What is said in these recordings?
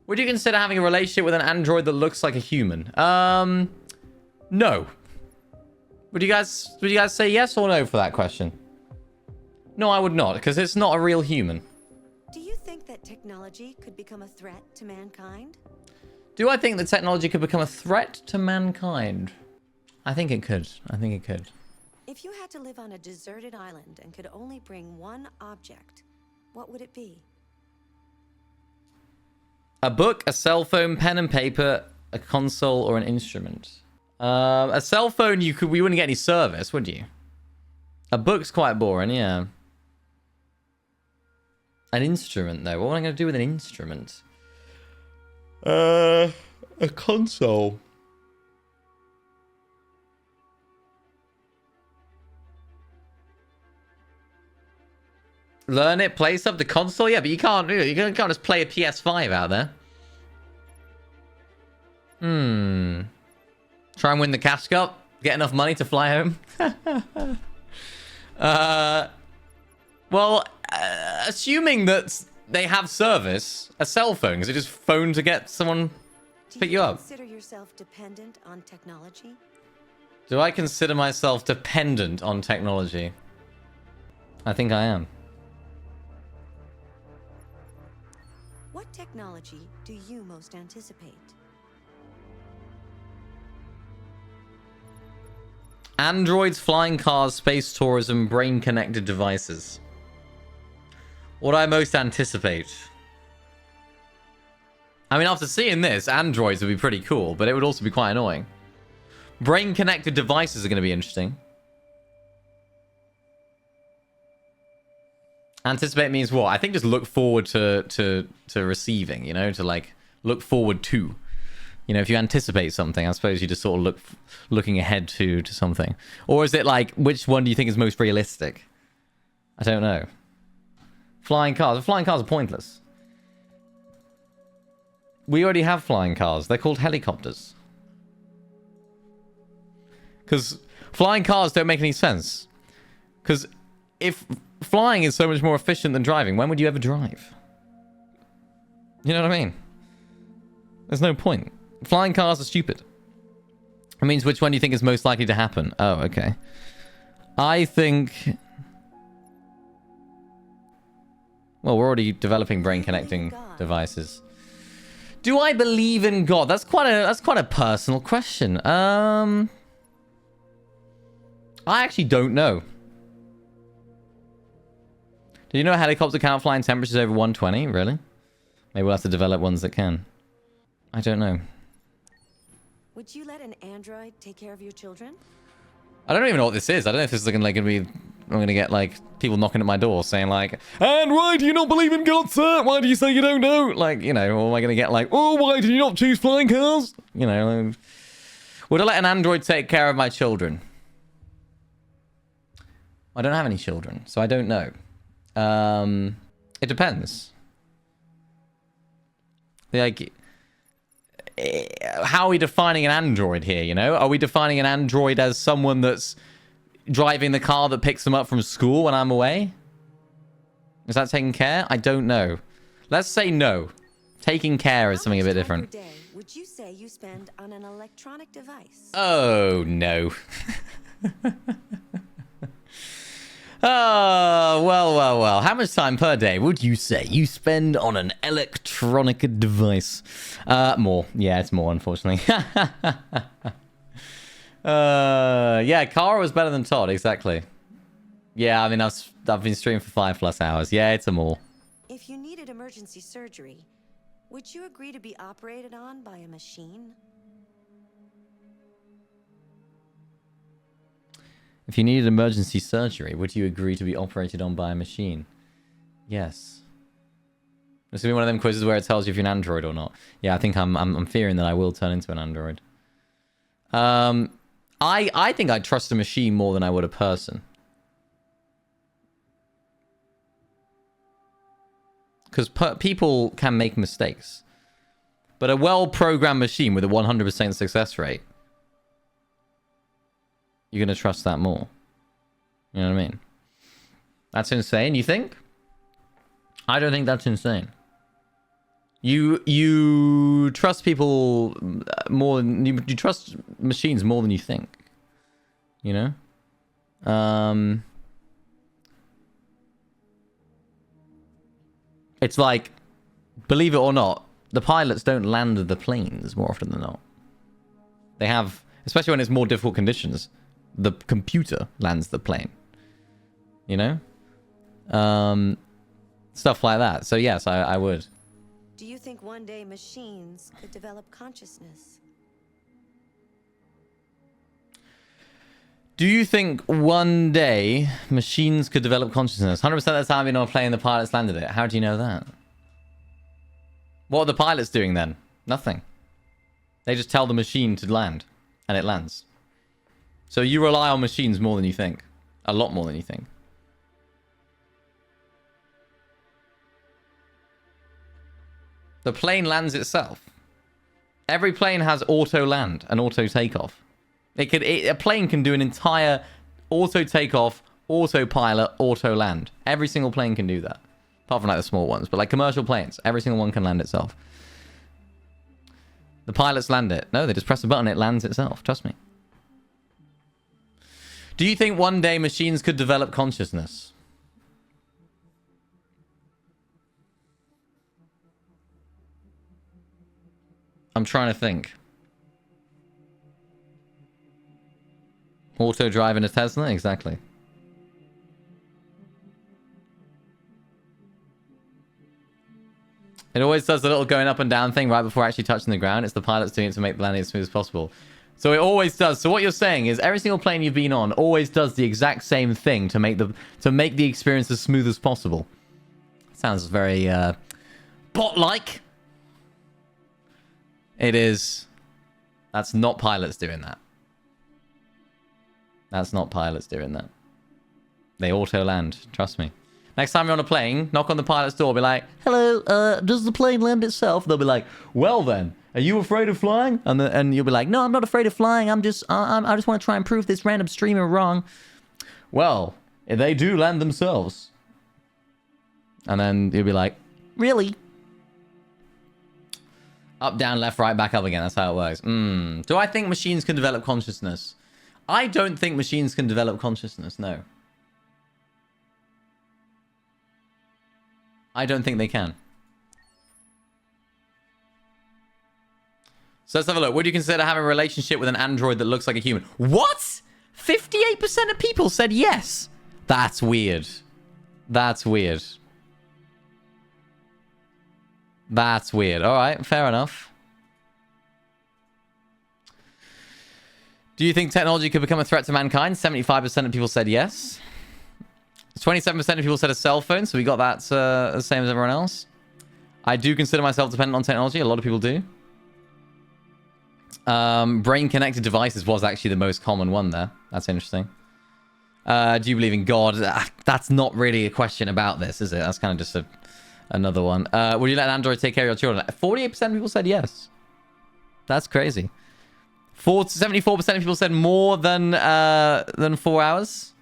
Would you consider having a relationship with an android that looks like a human? No. Would you guys say yes or no for that question? No, I would not, because it's not a real human. Do you think that technology could become a threat to mankind? Do I think that technology could become a threat to mankind? I think it could. I think it could. If you had to live on a deserted island and could only bring one object, what would it be? A book, a cell phone, pen and paper, a console, or an instrument. A cell phone, we wouldn't get any service, would you? A book's quite boring, yeah. An instrument, though. What am I going to do with an instrument? A console. Learn it, play stuff, the console? Yeah, but you can't do it. You can't just play a PS5 out there. Try and win the cash cup. Get enough money to fly home. Well, assuming that they have service, a cell phone, is it just phone to get someone to pick you up? Do you consider yourself dependent on technology? Do I consider myself dependent on technology? I think I am. What technology do you most anticipate? Androids, flying cars, space tourism, brain-connected devices. What do I most anticipate? I mean, after seeing this, androids would be pretty cool, but it would also be quite annoying. Brain-connected devices are going to be interesting. Anticipate means what? I think just look forward to receiving, you know, to like look forward to. You know, if you anticipate something, I suppose you just sort of looking ahead to something. Or is it like, which one do you think is most realistic? I don't know. Flying cars. Flying cars are pointless. We already have flying cars. They're called helicopters. Because flying cars don't make any sense. Because if flying is so much more efficient than driving, when would you ever drive? You know what I mean? There's no point. Flying cars are stupid. It means which one do you think is most likely to happen? Oh, okay. I think... Well, we're already developing brain-connecting devices. Do I believe in God? That's quite a personal question. I actually don't know. Do you know a helicopter can't fly in temperatures over 120? Really? Maybe we'll have to develop ones that can. I don't know. Would you let an android take care of your children? I don't even know what this is. I don't know if this is like gonna be... I'm gonna get like people knocking at my door saying like, and why do you not believe in God, sir? Why do you say you don't know? Like, you know, or am I gonna get like, oh, why did you not choose flying cars? You know, would I let an android take care of my children? I don't have any children, so I don't know. It depends. Like, how are we defining an android here, you know? Are we defining an android as someone that's driving the car that picks them up from school when I'm away? Is that taking care? I don't know. Let's say no. Taking care is something a bit different. How much time per day would you say you spend on an electronic device? Oh, no. Oh, well. How much time per day would you say you spend on an electronic device? More. Yeah, it's more, unfortunately. Yeah, Kara was better than Todd, exactly. Yeah, I mean, I've been streaming for 5+ hours. Yeah, it's a more. If you needed emergency surgery, would you agree to be operated on by a machine? If you needed emergency surgery, would you agree to be operated on by a machine? Yes. This will be one of them quizzes where it tells you if you're an android or not. Yeah, I think I'm fearing that I will turn into an android. I think I'd trust a machine more than I would a person. Because people can make mistakes. But a well-programmed machine with a 100% success rate, you're going to trust that more. You know what I mean? That's insane, you think? I don't think that's insane. You trust people more than you trust machines more than you think. You know? It's like, believe it or not, the pilots don't land the planes more often than not. They have, especially when it's more difficult conditions, the computer lands the plane. You know? Stuff like that. So yes, I would. Do you think one day machines could develop consciousness? Do you think one day machines could develop consciousness? 100% of the time you're not playing, the pilots landed it. How do you know that? What are the pilots doing then? Nothing. They just tell the machine to land, and it lands. So you rely on machines more than you think. A lot more than you think. The plane lands itself. Every plane has auto land and auto takeoff. A plane can do an entire auto takeoff, autopilot, auto land. Every single plane can do that. Apart from like the small ones, but like commercial planes, every single one can land itself. The pilots land it. No, they just press a button, it lands itself. Trust me. Do you think one day machines could develop consciousness? I'm trying to think. Auto drive in a Tesla? Exactly. It always does the little going up and down thing right before actually touching the ground. It's the pilots doing it to make the landing as smooth as possible. So it always does. So what you're saying is every single plane you've been on always does the exact same thing to make the experience as smooth as possible. Sounds very bot-like. It is. That's not pilots doing that. That's not pilots doing that. They auto land. Trust me. Next time you're on a plane, knock on the pilot's door, be like, "Hello, does the plane land itself?" They'll be like, "Well then, are you afraid of flying?" And you'll be like, "No, I'm not afraid of flying. I just want to try and prove this random streamer wrong." Well, they do land themselves. And then you'll be like, "Really?" Up, down, left, right, back up again. That's how it works. Do I think machines can develop consciousness? I don't think machines can develop consciousness, no. I don't think they can. So let's have a look. Would you consider having a relationship with an android that looks like a human? What? 58% of people said yes. That's weird. That's weird. That's weird. All right, fair enough. Do you think technology could become a threat to mankind? 75% of people said yes. 27% of people said a cell phone, so we got that the same as everyone else. I do consider myself dependent on technology. A lot of people do. Brain-connected devices was actually the most common one there. That's interesting. Do you believe in God? That's not really a question about this, is it? That's kind of just another one. Would you let an android take care of your children? 48% of people said yes. That's crazy. 74% of people said more than 4 hours,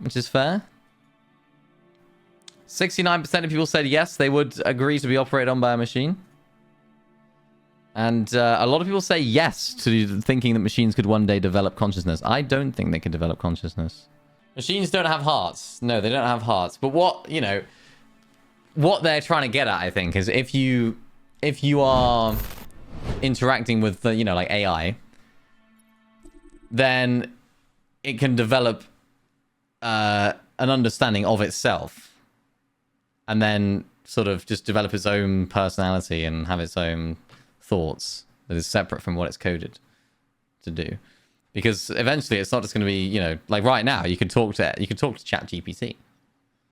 which is fair. 69% of people said yes, they would agree to be operated on by a machine. And a lot of people say yes to thinking that machines could one day develop consciousness. I don't think they could develop consciousness. Machines don't have hearts. No, they don't have hearts. But what they're trying to get at, I think, is if you are interacting with the, like AI, then it can develop an understanding of itself, and then sort of just develop its own personality and have its own thoughts that is separate from what it's coded to do. Because eventually it's not just going to be, like right now you can talk to ChatGPT.